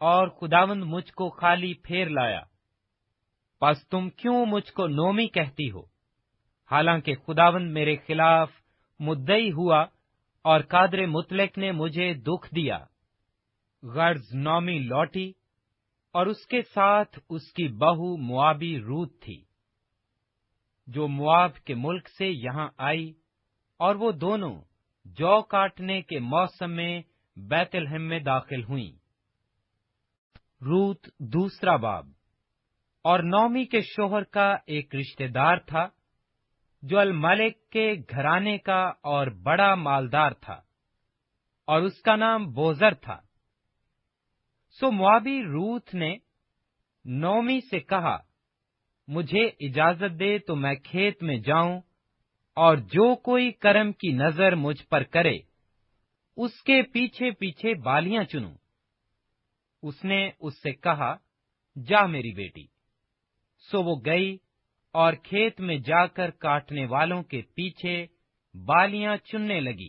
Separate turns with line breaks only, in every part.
اور خداوند مجھ کو خالی پھیر لایا۔ پس تم کیوں مجھ کو نومی کہتی ہو؟ حالانکہ خداوند میرے خلاف مدعی ہوا اور قادر مطلق نے مجھے دکھ دیا۔ غرض نومی لوٹی اور اس کے ساتھ اس کی بہو موابی روت تھی، جو مواب کے ملک سے یہاں آئی، اور وہ دونوں جو کاٹنے کے موسم میں بیت لحم میں داخل ہوئیں۔ روت دوسرا باب۔ اور نومی کے شوہر کا ایک رشتہ دار تھا جو الملک کے گھرانے کا اور بڑا مالدار تھا، اور اس کا نام بوزر تھا۔ سو موابی روت نے نومی سے کہا، مجھے اجازت دے تو میں کھیت میں جاؤں اور جو کوئی کرم کی نظر مجھ پر کرے اس کے پیچھے پیچھے بالیاں چنوں۔ اس نے اس سے کہا، جا میری بیٹی۔ سو وہ گئی اور کھیت میں جا کر کاٹنے والوں کے پیچھے بالیاں چننے لگی،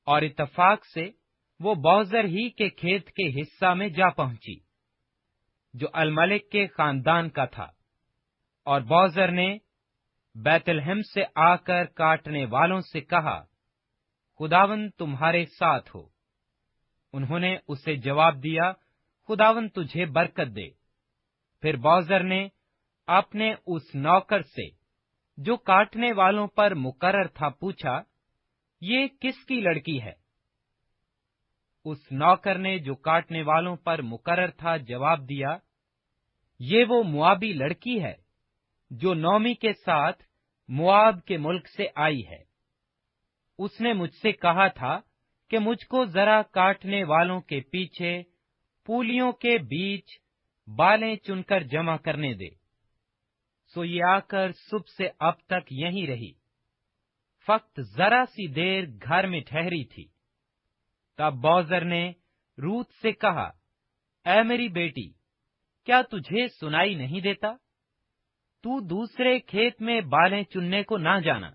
اور اتفاق سے وہ بوزر ہی کے کھیت کے حصہ میں جا پہنچی جو الملک کے خاندان کا تھا، اور بوزر نے بیت لحم سے آ کر کاٹنے والوں سے کہا، خداوند تمہارے ساتھ ہو۔ انہوں نے اسے جواب دیا، خداوند تجھے برکت دے۔ پھر بوزر نے اپنے اس نوکر سے جو کاٹنے والوں پر مقرر تھا پوچھا، یہ کس کی لڑکی ہے؟ اس نوکر نے جو کاٹنے والوں پر مقرر تھا جواب دیا، یہ وہ موابی لڑکی ہے جو نومی کے ساتھ مواب کے ملک سے آئی ہے۔ اس نے مجھ سے کہا تھا کہ مجھ کو ذرا کاٹنے والوں کے پیچھے پولیوں کے بیچ بالیں چن کر جمع کرنے دے۔ سو یہ آ کر صبح سے اب تک یہیں رہی، فقط ذرا سی دیر گھر میں ٹھہری تھی۔ تب بوزر نے روت سے کہا، اے میری بیٹی، کیا تجھے سنائی نہیں دیتا؟ تو دوسرے کھیت میں بالیں چننے کو نہ جانا،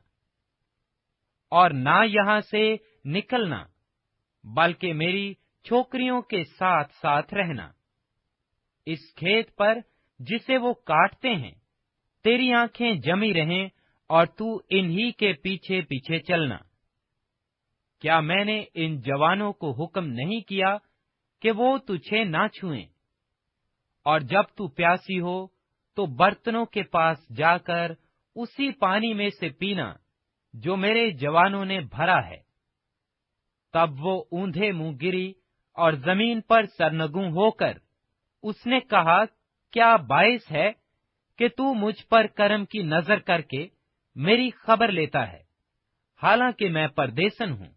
اور نہ یہاں سے نکلنا، بلکہ میری چھوکریوں کے ساتھ ساتھ رہنا۔ اس کھیت پر جسے وہ کاٹتے ہیں تیری آنکھیں جمی رہیں اور تو انہی کے پیچھے پیچھے چلنا۔ کیا میں نے ان جوانوں کو حکم نہیں کیا کہ وہ تجھے نہ چھوئیں؟ اور جب تو پیاسی ہو تو برتنوں کے پاس جا کر اسی پانی میں سے پینا جو میرے جوانوں نے بھرا ہے۔ تب وہ اوندھے منہ گری اور زمین پر سرنگوں ہو کر اس نے کہا، کیا باعث ہے کہ تو مجھ پر کرم کی نظر کر کے میری خبر لیتا ہے، حالانکہ میں پردیسن ہوں؟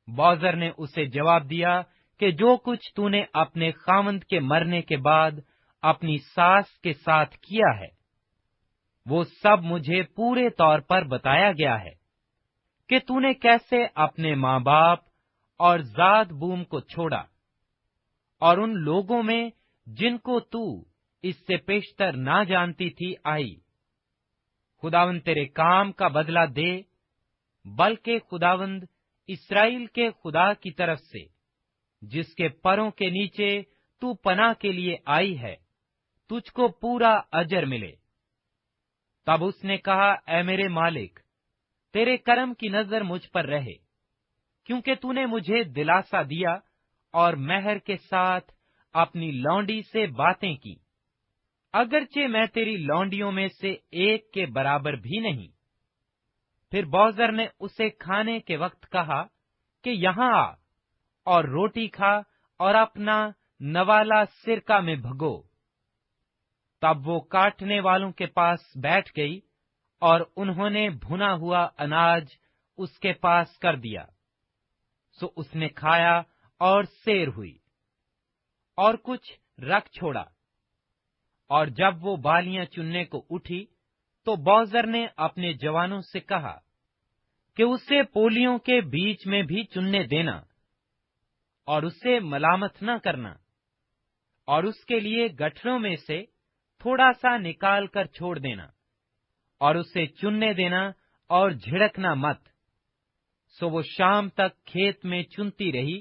بوزر نے اسے جواب دیا کہ جو کچھ تو نے اپنے خاوند کے مرنے کے بعد اپنی ساس کے ساتھ کیا ہے وہ سب مجھے پورے طور پر بتایا گیا ہے، کہ تو نے کیسے اپنے ماں باپ اور ذات بوم کو چھوڑا، اور ان لوگوں میں جن کو تو اس سے پیشتر نہ جانتی تھی آئی۔ خداوند تیرے کام کا بدلہ دے، بلکہ خداوند اسرائیل کے خدا کی طرف سے جس کے پروں کے نیچے تو پناہ کے لیے آئی ہے تجھ کو پورا اجر ملے۔ تب اس نے کہا، اے میرے مالک، تیرے کرم کی نظر مجھ پر رہے، کیونکہ تو نے مجھے دلاسا دیا اور مہر کے ساتھ اپنی لونڈی سے باتیں کی، اگرچہ میں تیری لونڈیوں میں سے ایک کے برابر بھی نہیں۔ پھر بوزر نے اسے کھانے کے وقت کہا کہ یہاں آ اور روٹی کھا اور اپنا نوالا سرکہ میں بھگو۔ تب وہ کاٹنے والوں کے پاس بیٹھ گئی اور انہوں نے بھنا ہوا اناج اس کے پاس کر دیا۔ سو اس نے کھایا اور سیر ہوئی اور کچھ رکھ چھوڑا۔ اور جب وہ بالیاں چننے کو اٹھی تو بوزر نے اپنے جوانوں سے کہا کہ اسے پولیوں کے بیچ میں بھی چننے دینا، اور اسے ملامت نہ کرنا، اور اس کے لیے گٹھڑوں میں سے تھوڑا سا نکال کر چھوڑ دینا، اور اسے چننے دینا اور جھڑکنا مت۔ سو وہ شام تک کھیت میں چنتی رہی،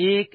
1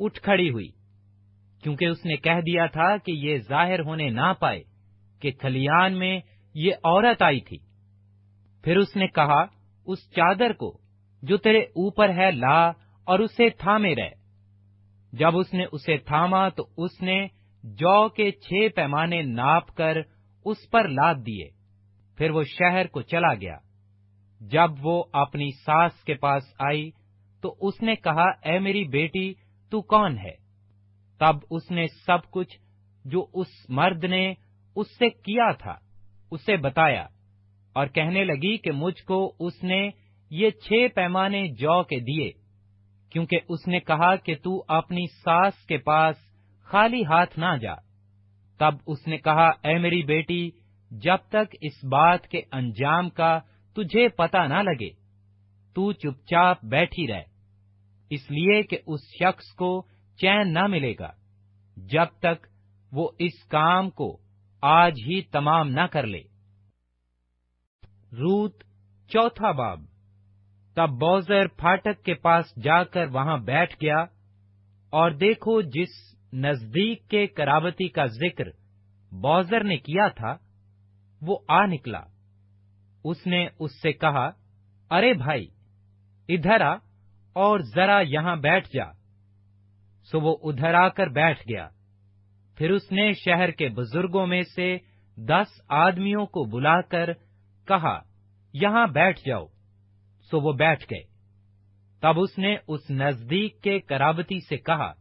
اٹھ کھڑی ہوئی، کیونکہ اس نے کہہ دیا تھا کہ یہ ظاہر ہونے نہ پائے کہ کھلیان میں یہ عورت آئی تھی۔ پھر اس نے کہا، اس چادر کو جو تیرے اوپر ہے لا اور اسے تھامے رہ۔ جب اس نے اسے تھاما تو اس نے جو کے 6 پیمانے ناپ کر اس پر لاد دیے۔ پھر وہ شہر کو چلا گیا۔ جب وہ اپنی ساس کے پاس آئی تو اس نے کہا، اے میری بیٹی، تو کون ہے؟ تب اس نے سب کچھ جو اس مرد نے اس سے کیا تھا اسے بتایا، اور کہنے لگی کہ مجھ کو اس نے یہ 6 پیمانے جو کے دیے، کیونکہ اس نے کہا کہ تو اپنی ساس کے پاس خالی ہاتھ نہ جا۔ تب اس نے کہا، اے میری بیٹی، جب تک اس بات کے انجام کا تجھے پتہ نہ لگے تو چپ چاپ بیٹھی رہ، اس لیے کہ اس شخص کو چین نہ ملے گا جب تک وہ اس کام کو آج ہی تمام نہ کر لے۔ روت چوتھا باب۔ تب بوزر پھاٹک کے پاس جا کر وہاں بیٹھ گیا، اور دیکھو جس نزدیک کے قرابتی کا ذکر بوزر نے کیا تھا وہ آ نکلا۔ اس نے اس سے کہا، ارے بھائی، ادھر آ اور ذرا یہاں بیٹھ جا۔ سو وہ ادھر آ کر بیٹھ گیا۔ پھر اس نے شہر کے بزرگوں میں سے 10 آدمیوں کو بلا کر کہا، یہاں بیٹھ جاؤ۔ سو وہ بیٹھ گئے۔ تب اس نے اس نزدیک کے قرابتی سے کہا،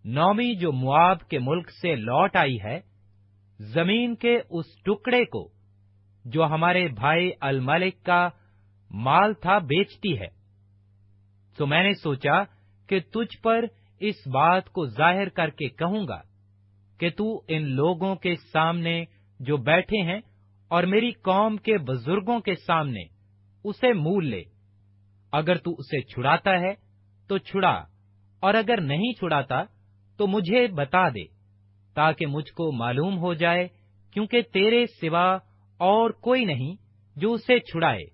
نومی جو مواب کے ملک سے لوٹ آئی ہے، زمین کے اس ٹکڑے کو جو ہمارے بھائی الملک کا مال تھا بیچتی ہے۔ تو میں نے سوچا کہ تجھ پر اس بات کو ظاہر کر کے کہوں گا کہ تو ان لوگوں کے سامنے جو بیٹھے ہیں اور میری قوم کے بزرگوں کے سامنے اسے مول لے۔ اگر تو اسے چھڑاتا ہے تو چھڑا، اور اگر نہیں چھڑاتا تو مجھے بتا دے، تاکہ مجھ کو معلوم ہو جائے، کیونکہ تیرے سوا اور کوئی نہیں جو اسے چھڑائے،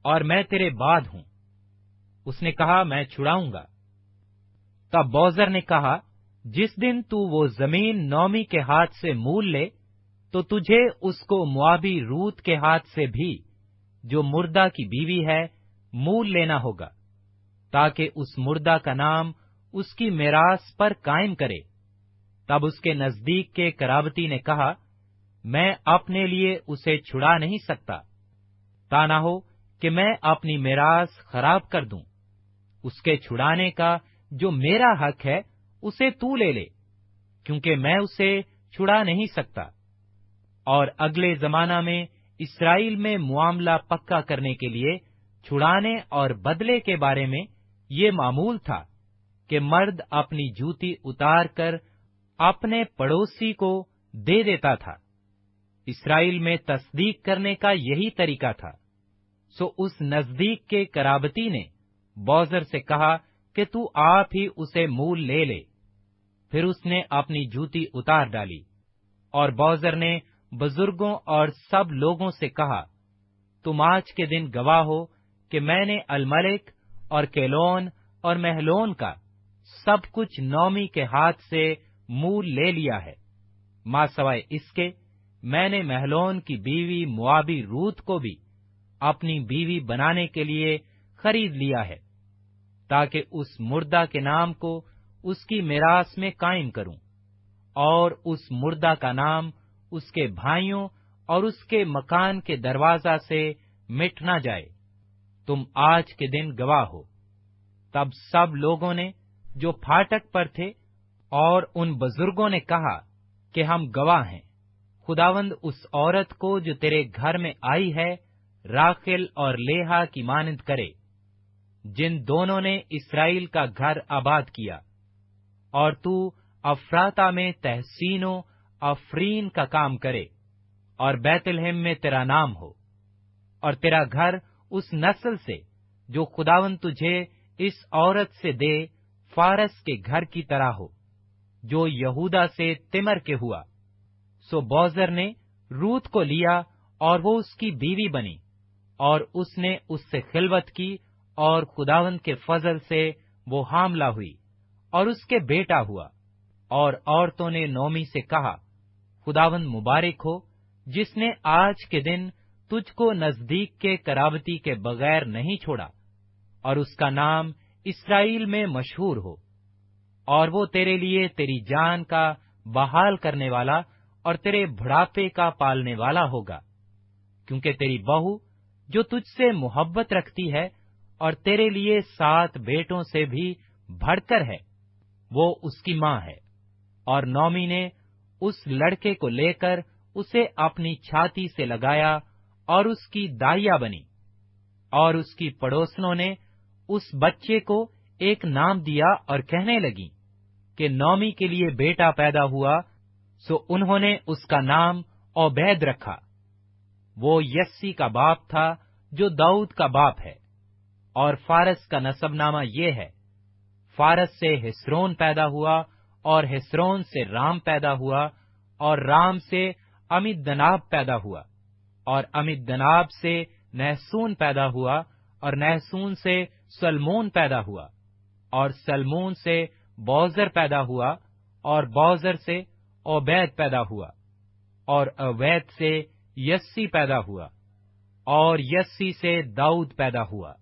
اور میں تیرے بعد ہوں۔ اس نے کہا، میں چھڑاؤں گا۔ تب بوزر نے کہا، جس دن تو وہ زمین نومی کے ہاتھ سے مول لے تو تجھے اس کو موابی روت کے ہاتھ سے بھی، جو مردہ کی بیوی ہے، مول لینا ہوگا، تاکہ اس مردہ کا نام اس کی میراث پر قائم کرے۔ تب اس کے نزدیک کے قرابتی نے کہا، میں اپنے لیے اسے چھڑا نہیں سکتا، تا نہ ہو کہ میں اپنی میراث خراب کر دوں۔ اس کے چھڑانے کا جو میرا حق ہے اسے تو لے لے، کیونکہ میں اسے چھڑا نہیں سکتا۔ اور اگلے زمانہ میں اسرائیل میں معاملہ پکا کرنے کے لیے چھڑانے اور بدلے کے بارے میں یہ معمول تھا کہ مرد اپنی جوتی اتار کر اپنے پڑوسی کو دے دیتا تھا۔ اسرائیل میں تصدیق کرنے کا یہی طریقہ تھا۔ سو اس نزدیک کے قرابتی نے بوزر سے کہا کہ تو آپ ہی اسے مول لے لے۔ پھر اس نے اپنی جوتی اتار ڈالی، اور بوزر نے بزرگوں اور سب لوگوں سے کہا، تم آج کے دن گواہ ہو کہ میں نے الملک اور کیلون اور محلون کا سب کچھ نومی کے ہاتھ سے مول لے لیا ہے، ماں سوائے اس کے میں نے محلون کی بیوی موابی روت کو بھی اپنی بیوی بنانے کے لیے خرید لیا ہے، تاکہ اس مردہ کے نام کو اس کی میراث میں قائم کروں، اور اس مردہ کا نام اس کے بھائیوں اور اس کے مکان کے دروازہ سے مٹ نہ جائے۔ تم آج کے دن گواہ ہو۔ تب سب لوگوں نے جو پھاٹک پر تھے اور ان بزرگوں نے کہا کہ ہم گواہ ہیں۔ خداوند اس عورت کو جو تیرے گھر میں آئی ہے راخل اور لیہا کی مانند کرے، جن دونوں نے اسرائیل کا گھر آباد کیا، اور تو افراتا میں تحسین و افرین کا کام کرے، اور بیت لحم میں تیرا نام ہو، اور تیرا گھر اس نسل سے جو خداوند تجھے اس عورت سے دے فارس کے گھر کی طرح ہو، جو یہودا سے تمر کے ہوا۔ سو بوزر نے روت کو لیا اور وہ اس کی بیوی بنی، اور اس نے اس سے خلوت کی، اور خداوند کے فضل سے وہ حاملہ ہوئی، اور اس کے بیٹا ہوا۔ اور عورتوں نے نومی سے کہا، خداوند مبارک ہو، جس نے آج کے دن تجھ کو نزدیک کے قرابتی کے بغیر نہیں چھوڑا، اور اس کا نام اسرائیل میں مشہور ہو، اور وہ تیرے لیے تیری جان کا بحال کرنے والا اور تیرے بڑھاپے کا پالنے والا ہوگا، کیونکہ تیری بہو جو تجھ سے محبت رکھتی ہے اور تیرے لیے 7 بیٹوں سے بھی بڑھ کر ہے، وہ اس کی ماں ہے۔ اور نومی نے اس لڑکے کو لے کر اسے اپنی چھاتی سے لگایا اور اس کی دائیا بنی، اور اس کی پڑوسنوں نے اس بچے کو ایک نام دیا اور کہنے لگی کہ نومی کے لیے بیٹا پیدا ہوا، سو انہوں نے اس کا نام عبید رکھا۔ وہ یسی کا باپ تھا جو داؤد کا باپ ہے۔ اور فارس کا نسب نامہ یہ ہے، فارس سے ہسرون پیدا ہوا، اور ہسرون سے رام پیدا ہوا، اور رام سے امدناب پیدا ہوا، اور امدناب سے نحسون پیدا ہوا، اور نحسون سے سلمون پیدا ہوا، اور سلمون سے بوزر پیدا ہوا، اور بوزر سے عبید پیدا ہوا، اور عبید سے یسی پیدا ہوا، اور یسی سے داؤد پیدا ہوا۔